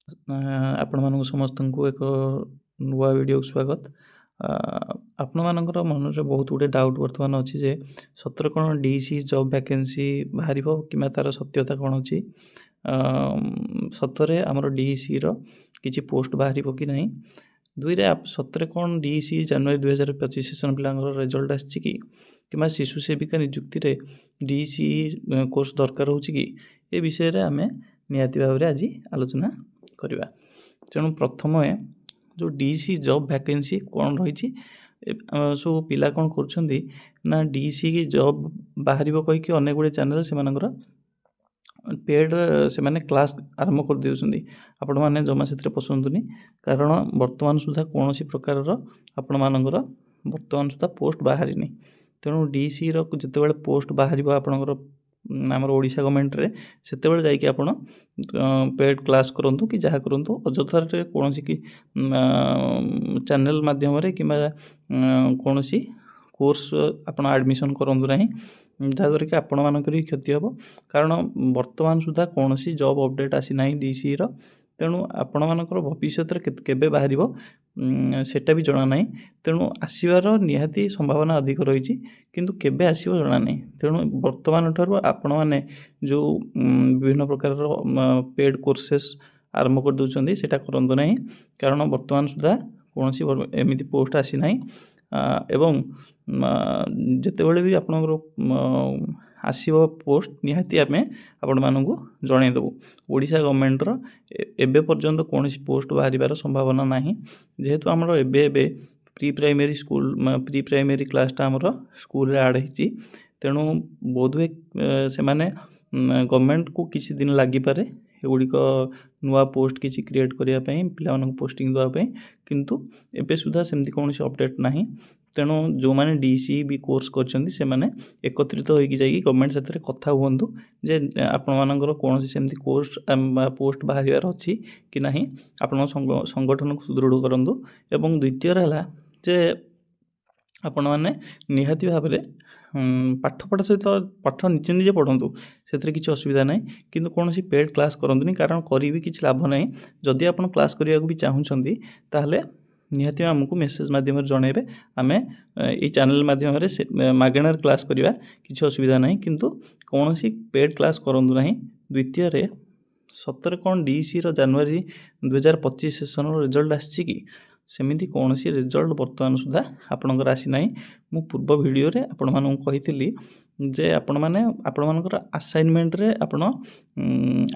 ଆପଣମାନଙ୍କୁ ସମସ୍ତଙ୍କୁ ଏକ ନୂଆ ଭିଡ଼ିଓକୁ ସ୍ୱାଗତ। ଆପଣମାନଙ୍କର ମନରେ ବହୁତ ଗୁଡ଼ିଏ ଡାଉଟ୍ ବର୍ତ୍ତମାନ ଅଛି ଯେ ସତରେ କ'ଣ DEC ଜବ୍ ଭ୍ୟାକେନ୍ସି ବାହାରିବ କିମ୍ବା ତା'ର ସତ୍ୟତା କ'ଣ ଅଛି। ସତରେ ଆମର DECର କିଛି ପୋଷ୍ଟ ବାହାରିବ କି ନାହିଁ। ଦୁଇରେ ସତରେ କ'ଣ DEC ଜାନୁଆରୀ 2025 ସେସନ୍ ପିଲାଙ୍କର ରେଜଲ୍ଟ ଆସିଛି କି, କିମ୍ବା ଶିଶୁ ସେବିକା ନିଯୁକ୍ତିରେ DEC କୋର୍ସ ଦରକାର ହେଉଛି କି, ଏ ବିଷୟରେ ଆମେ ନିହାତି ଭାବରେ ଆଜି ଆଲୋଚନା କରିବା। ତେଣୁ ପ୍ରଥମେ ଯେଉଁ DEC ଜବ୍ ଭ୍ୟାକେନ୍ସି କ'ଣ ରହିଛି, ସବୁ ପିଲା କ'ଣ କରୁଛନ୍ତି ନା DEC ଜବ୍ ବାହାରିବ କହିକି ଅନେକ ଗୁଡ଼ିଏ ଚ୍ୟାନେଲ୍ ସେମାନଙ୍କର ପେଡ୍ ସେମାନେ କ୍ଲାସ୍ ଆରମ୍ଭ କରିଦେଉଛନ୍ତି। ଆପଣମାନେ ଜମା ସେଥିରେ ପଶନ୍ତୁନି, କାରଣ ବର୍ତ୍ତମାନ ସୁଦ୍ଧା କୌଣସି ପ୍ରକାରର ଆପଣମାନଙ୍କର ବର୍ତ୍ତମାନ ସୁଦ୍ଧା ପୋଷ୍ଟ ବାହାରିନି। ତେଣୁ DECର ଯେତେବେଳେ ପୋଷ୍ଟ ବାହାରିବ ଆପଣଙ୍କର ଆମର ଓଡ଼ିଶା ଗଭର୍ଣ୍ଣମେଣ୍ଟରେ, ସେତେବେଳେ ଯାଇକି ଆପଣ ପେଡ୍ କ୍ଲାସ୍ କରନ୍ତୁ କି ଯାହା କରନ୍ତୁ। ଅଯଥାରେ କୌଣସି ଚ୍ୟାନେଲ୍ ମାଧ୍ୟମରେ କିମ୍ବା କୌଣସି କୋର୍ସ ଆପଣ ଆଡ଼ମିସନ୍ କରନ୍ତୁ ନାହିଁ, ଯାହାଦ୍ୱାରା କି ଆପଣମାନଙ୍କର ହିଁ କ୍ଷତି ହେବ। କାରଣ ବର୍ତ୍ତମାନ ସୁଦ୍ଧା କୌଣସି ଜବ୍ ଅପଡ଼େଟ୍ ଆସିନାହିଁ DECର। ତେଣୁ ଆପଣମାନଙ୍କର ଭବିଷ୍ୟତରେ କେବେ ବାହାରିବ ସେଇଟା ବି ଜଣା ନାହିଁ। ତେଣୁ ଆସିବାର ନିହାତି ସମ୍ଭାବନା ଅଧିକ ରହିଛି, କିନ୍ତୁ କେବେ ଆସିବ ଜଣା ନାହିଁ। ତେଣୁ ବର୍ତ୍ତମାନ ଠାରୁ ଆପଣମାନେ ଯେଉଁ ବିଭିନ୍ନ ପ୍ରକାରର ପେଡ୍ କୋର୍ସେସ୍ ଆରମ୍ଭ କରିଦେଉଛନ୍ତି ସେଇଟା କରନ୍ତୁ ନାହିଁ, କାରଣ ବର୍ତ୍ତମାନ ସୁଦ୍ଧା କୌଣସି ଏମିତି ପୋଷ୍ଟ ଆସିନାହିଁ। ଏବଂ ଯେତେବେଳେ ବି ଆପଣଙ୍କର ଆସିବ ପୋଷ୍ଟ, ନିହାତି ଆମେ ଆପଣମାନଙ୍କୁ ଜଣାଇଦେବୁ। ଓଡ଼ିଶା ଗଭର୍ଣ୍ଣମେଣ୍ଟର ଏବେ ପର୍ଯ୍ୟନ୍ତ କୌଣସି ପୋଷ୍ଟ ବାହାରିବାର ସମ୍ଭାବନା ନାହିଁ, ଯେହେତୁ ଆମର ଏବେ ପ୍ରି ପ୍ରାଇମେରୀ କ୍ଲାସ୍ଟା ଆମର ସ୍କୁଲରେ ଆଡ଼୍ ହେଇଛି। ତେଣୁ ବୋଧହୁଏ ସେମାନେ ଗଭର୍ଣ୍ଣମେଣ୍ଟକୁ କିଛି ଦିନ ଲାଗିପାରେ ଏଗୁଡ଼ିକ ନୂଆ ପୋଷ୍ଟ କିଛି କ୍ରିଏଟ୍ କରିବା ପାଇଁ, ପିଲାମାନଙ୍କୁ ପୋଷ୍ଟିଂ ଦେବା ପାଇଁ, କିନ୍ତୁ ଏବେ ସୁଦ୍ଧା ସେମିତି କୌଣସି ଅପଡ଼େଟ୍ ନାହିଁ। ତେଣୁ ଯେଉଁମାନେ DEC ବି କୋର୍ସ କରିଛନ୍ତି ସେମାନେ ଏକତ୍ରିତ ହୋଇକି ଯାଇକି ଗଭର୍ଣ୍ଣମେଣ୍ଟ ସାଥିରେ କଥା ହୁଅନ୍ତୁ ଯେ ଆପଣମାନଙ୍କର କୌଣସି ସେମିତି କୋର୍ସ ପୋଷ୍ଟ ବାହାରିବାର ଅଛି କି ନାହିଁ। ଆପଣଙ୍କ ସଂଗଠନକୁ ସୁଦୃଢ଼ କରନ୍ତୁ। ଏବଂ ଦ୍ୱିତୀୟରେ ହେଲା ଯେ ଆପଣମାନେ ନିହାତି ଭାବରେ ପାଠପଢ଼ା ସହିତ ପାଠ ନିଜେ ପଢ଼ନ୍ତୁ, ସେଥିରେ କିଛି ଅସୁବିଧା ନାହିଁ, କିନ୍ତୁ କୌଣସି ପେଡ୍ କ୍ଲାସ୍ କରନ୍ତୁନି, କାରଣ କରିବି କିଛି ଲାଭ ନାହିଁ। ଯଦି ଆପଣ କ୍ଲାସ୍ କରିବାକୁ ବି ଚାହୁଁଛନ୍ତି ତାହେଲେ ନିହାତି ଆମକୁ ମେସେଜ୍ ମାଧ୍ୟମରେ ଜଣାଇବେ। ଆମେ ଏଇ ଚ୍ୟାନେଲ୍ ମାଧ୍ୟମରେ ମାଗଣାରେ କ୍ଲାସ୍ କରିବା, କିଛି ଅସୁବିଧା ନାହିଁ, କିନ୍ତୁ କୌଣସି ପେଡ୍ କ୍ଲାସ୍ କରନ୍ତୁ ନାହିଁ। ଦ୍ୱିତୀୟରେ ସତରେ କ'ଣ DECର ଜାନୁଆରୀ 2025 ସେସନ୍ର ରେଜଲ୍ଟ ଆସିଛି କି? ସେମିତି କୌଣସି ରେଜଲ୍ଟ ବର୍ତ୍ତମାନ ସୁଦ୍ଧା ଆପଣଙ୍କର ଆସିନାହିଁ। ମୁଁ ପୂର୍ବ ଭିଡ଼ିଓରେ ଆପଣମାନଙ୍କୁ କହିଥିଲି ଯେ ଆପଣମାନଙ୍କର ଆସାଇନମେଣ୍ଟରେ ଆପଣ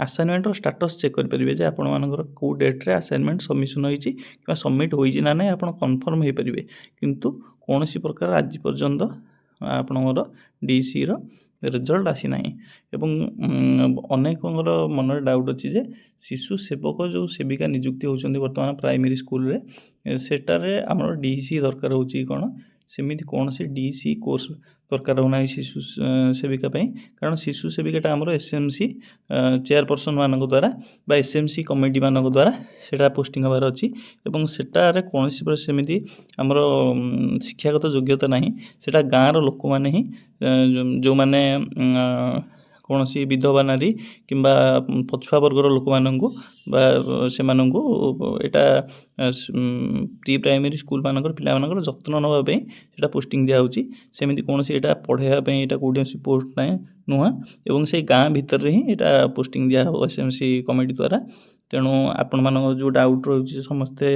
ଆସାଇନମେଣ୍ଟର ଷ୍ଟାଟସ୍ ଚେକ୍ କରିପାରିବେ ଯେ ଆପଣମାନଙ୍କର କେଉଁ ଡେଟ୍ରେ ଆସାଇନମେଣ୍ଟ ସବମିସନ୍ ହୋଇଛି କିମ୍ବା ସବମିଟ୍ ହୋଇଛି ନା ନାହିଁ, ଆପଣ କନଫର୍ମ ହୋଇପାରିବେ। କିନ୍ତୁ କୌଣସି ପ୍ରକାର ଆଜି ପର୍ଯ୍ୟନ୍ତ ଆପଣଙ୍କର DECର ରେଜଲ୍ଟ ଆସିନାହିଁ। ଏବଂ ଅନେକଙ୍କର ମନରେ ଡାଉଟ୍ ଅଛି ଯେ ଶିଶୁ ସେବକ ଯେଉଁ ସେବିକା ନିଯୁକ୍ତି ହେଉଛନ୍ତି ବର୍ତ୍ତମାନ ପ୍ରାଇମେରୀ ସ୍କୁଲରେ, ସେଟାରେ ଆମର DEC ଦରକାର ହେଉଛି କ'ଣ? ସେମିତି କୌଣସି DEC କୋର୍ସ ଦରକାର ହେଉନାହିଁ ଶିଶୁ ସେବିକା ପାଇଁ, କାରଣ ଶିଶୁ ସେବିକାଟା ଆମର SMC ଚେୟାରପର୍ସନ୍ ମାନଙ୍କ ଦ୍ୱାରା ବା SMC କମିଟି ମାନଙ୍କ ଦ୍ୱାରା ସେଇଟା ପୋଷ୍ଟିଂ ହେବାର ଅଛି। ଏବଂ ସେଟାରେ କୌଣସି ସେମିତି ଆମର ଶିକ୍ଷାଗତ ଯୋଗ୍ୟତା ନାହିଁ। ସେଇଟା ଗାଁର ଲୋକମାନେ ହିଁ, ଯେଉଁମାନେ କୌଣସି ବିଧବା ନାରୀ କିମ୍ବା ପଛୁଆ ବର୍ଗର ଲୋକମାନଙ୍କୁ ବା ସେମାନଙ୍କୁ ଏଇଟା ପ୍ରି ପ୍ରାଇମେରୀ ସ୍କୁଲମାନଙ୍କର ପିଲାମାନଙ୍କର ଯତ୍ନ ନେବା ପାଇଁ ସେଇଟା ପୋଷ୍ଟିଂ ଦିଆହେଉଛି। ସେମିତି କୌଣସି ଏଇଟା ପଢ଼ାଇବା ପାଇଁ ଏଇଟା କୌଣସି ପୋଷ୍ଟ ନୁହଁ। ଏବଂ ସେଇ ଗାଁ ଭିତରେ ହିଁ ଏଇଟା ପୋଷ୍ଟିଂ ଦିଆହେବ SMC କମିଟି ଦ୍ୱାରା। ତେଣୁ ଆପଣମାନଙ୍କର ଯେଉଁ ଡାଉଟ୍ ରହୁଛି, ସମସ୍ତେ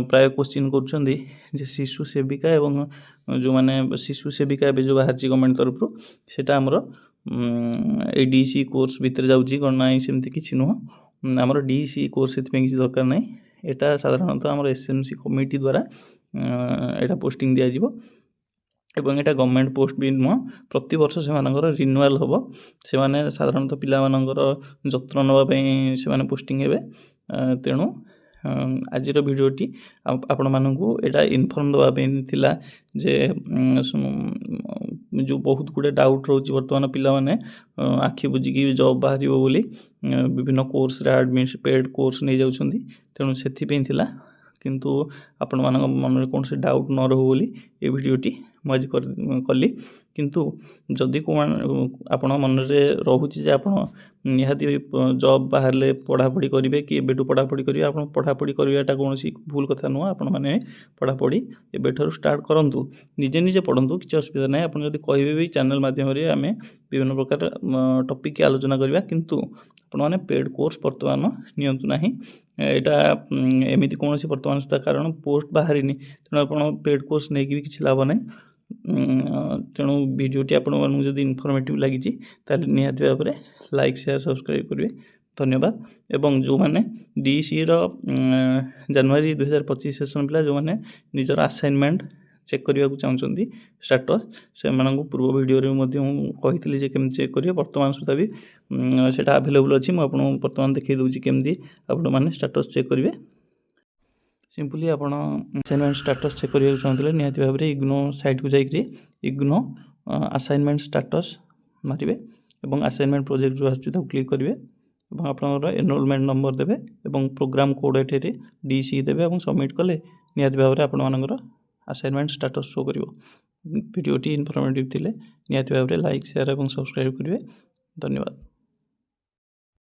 ପ୍ରାୟ କୋଶ୍ଚିନ୍ କରୁଛନ୍ତି ଯେ ଶିଶୁ ସେବିକା ଏବଂ ଯେଉଁମାନେ ଶିଶୁ ସେବିକା ଏବେ ଯେଉଁ ବାହାରିଛି ଗଭର୍ଣ୍ଣମେଣ୍ଟ ତରଫରୁ, ସେଇଟା ଆମର ଏଇ DEC କୋର୍ସ ଭିତରେ ଯାଉଛି କ'ଣ? ନାହିଁ, ସେମିତି କିଛି ନୁହଁ। ଆମର DEC କୋର୍ସ ସେଥିପାଇଁ କିଛି ଦରକାର ନାହିଁ। ଏଇଟା ସାଧାରଣତଃ ଆମର SMC କମିଟି ଦ୍ୱାରା ଏଇଟା ପୋଷ୍ଟିଂ ଦିଆଯିବ। ଏବଂ ଏଇଟା ଗଭର୍ଣ୍ଣମେଣ୍ଟ ପୋଷ୍ଟ ବି ନୁହଁ, ପ୍ରତିବର୍ଷ ସେମାନଙ୍କର ରିନ୍ୟୁଆଲ୍ ହେବ। ସେମାନେ ସାଧାରଣତଃ ପିଲାମାନଙ୍କର ଯତ୍ନ ନେବା ପାଇଁ ସେମାନେ ପୋଷ୍ଟିଂ ହେବେ। ତେଣୁ ଆଜିର ଭିଡ଼ିଓଟି ଆପଣମାନଙ୍କୁ ଏଇଟା ଇନଫର୍ମ ଦେବା ପାଇଁ ଥିଲା ଯେ ଯେଉଁ ବହୁତ ଗୁଡ଼ିଏ ଡାଉଟ୍ ରହୁଛି ବର୍ତ୍ତମାନ ପିଲାମାନେ ଆଖି ବୁଜିକି ଜବ୍ ବାହାରିବ ବୋଲି ବିଭିନ୍ନ କୋର୍ସରେ ପେଡ୍ କୋର୍ସ ନେଇଯାଉଛନ୍ତି। ତେଣୁ ସେଥିପାଇଁ ଥିଲା, କିନ୍ତୁ ଆପଣମାନଙ୍କ ମନରେ କୌଣସି ଡାଉଟ୍ ନ ରହୁ ବୋଲି ଏ ଭିଡ଼ିଓଟି ମୁଁ ଆଜି କଲି। କିନ୍ତୁ ଯଦି ଆପଣ ମନରେ ରହୁଛି ଯେ ଆପଣ ନିହାତି ଜବ୍ ବାହାରିଲେ ପଢ଼ାପଢ଼ି କରିବେ କି ଏବେଠୁ ପଢ଼ାପଢ଼ି କରିବେ, ଆପଣ ପଢ଼ାପଢ଼ି କରିବାଟା କୌଣସି ଭୁଲ କଥା ନୁହଁ। ଆପଣମାନେ ପଢ଼ାପଢ଼ି ଏବେଠାରୁ ଷ୍ଟାର୍ଟ କରନ୍ତୁ, ନିଜେ ନିଜେ ପଢ଼ନ୍ତୁ, କିଛି ଅସୁବିଧା ନାହିଁ। ଆପଣ ଯଦି କହିବେ ବି ଚ୍ୟାନେଲ୍ ମାଧ୍ୟମରେ ଆମେ ବିଭିନ୍ନ ପ୍ରକାର ଟପିକ୍ ଆଲୋଚନା କରିବା, କିନ୍ତୁ ଆପଣମାନେ ପେଡ଼୍ କୋର୍ସ ବର୍ତ୍ତମାନ ନିଅନ୍ତୁ ନାହିଁ। ଏଇଟା ଏମିତି କୌଣସି ବର୍ତ୍ତମାନ ସୁଦ୍ଧା କାରଣ ପୋଷ୍ଟ ବାହାରିନି, ତେଣୁ ଆପଣ ପେଡ଼୍ କୋର୍ସ ନେଇକି ବି କିଛି ଲାଭ ନାହିଁ। ତେଣୁ ଭିଡ଼ିଓଟି ଆପଣମାନଙ୍କୁ ଯଦି ଇନଫର୍ମେଟିଭ୍ ଲାଗିଛି ତାହେଲେ ନିହାତି ଭାବରେ ଲାଇକ୍ ସେୟାର ସବସ୍କ୍ରାଇବ୍ କରିବେ। ଧନ୍ୟବାଦ। ଏବଂ ଯେଉଁମାନେ DCEର ଜାନୁଆରୀ 2025 ସେସନ୍ ପିଲା ଯେଉଁମାନେ ନିଜର ଆସାଇନମେଣ୍ଟ ଚେକ୍ କରିବାକୁ ଚାହୁଁଛନ୍ତି ଷ୍ଟାଟସ୍, ସେମାନଙ୍କୁ ପୂର୍ବ ଭିଡ଼ିଓରେ ମଧ୍ୟ ମୁଁ କହିଥିଲି ଯେ କେମିତି ଚେକ୍ କରିବେ। ବର୍ତ୍ତମାନ ସୁଦ୍ଧା ବି ସେଇଟା ଆଭେଲେବୁଲ୍ ଅଛି। ମୁଁ ଆପଣଙ୍କୁ ବର୍ତ୍ତମାନ ଦେଖାଇ ଦେଉଛି କେମିତି ଆପଣମାନେ ଷ୍ଟାଟସ୍ ଚେକ୍ କରିବେ। ସିମ୍ପଲି ଆପଣ ଆସାଇନମେଣ୍ଟ ଷ୍ଟାଟସ୍ ଚେକ୍ କରିବାକୁ ଚାହୁଁଥିଲେ ନିହାତି ଭାବରେ ଇଗ୍ନୋ ସାଇଟ୍କୁ ଯାଇକରି ଇଗ୍ନୋ ଆସାଇନମେଣ୍ଟ ଷ୍ଟାଟସ୍ ମାରିବେ ଏବଂ ଆସାଇନମେଣ୍ଟ ପ୍ରୋଜେକ୍ଟ ଯେଉଁ ଆସୁଛି ତାକୁ କ୍ଲିକ୍ କରିବେ ଏବଂ ଆପଣଙ୍କର ଏନରୋଲମେଣ୍ଟ ନମ୍ବର ଦେବେ ଏବଂ ପ୍ରୋଗ୍ରାମ କୋଡ଼୍ ଏଠାରେ DCE ଦେବେ ଏବଂ ସବମିଟ୍ କଲେ ନିହାତି ଭାବରେ ଆପଣମାନଙ୍କର ଆସାଇନମେଣ୍ଟ ଷ୍ଟାଟସ୍ ଶୋ କରିବ। ଭିଡ଼ିଓଟି ଇନଫର୍ମେଟିଭ୍ ଥିଲେ ନିହାତି ଭାବରେ ଲାଇକ୍ ସେୟାର ଏବଂ ସବସ୍କ୍ରାଇବ୍ କରିବେ। ଧନ୍ୟବାଦ।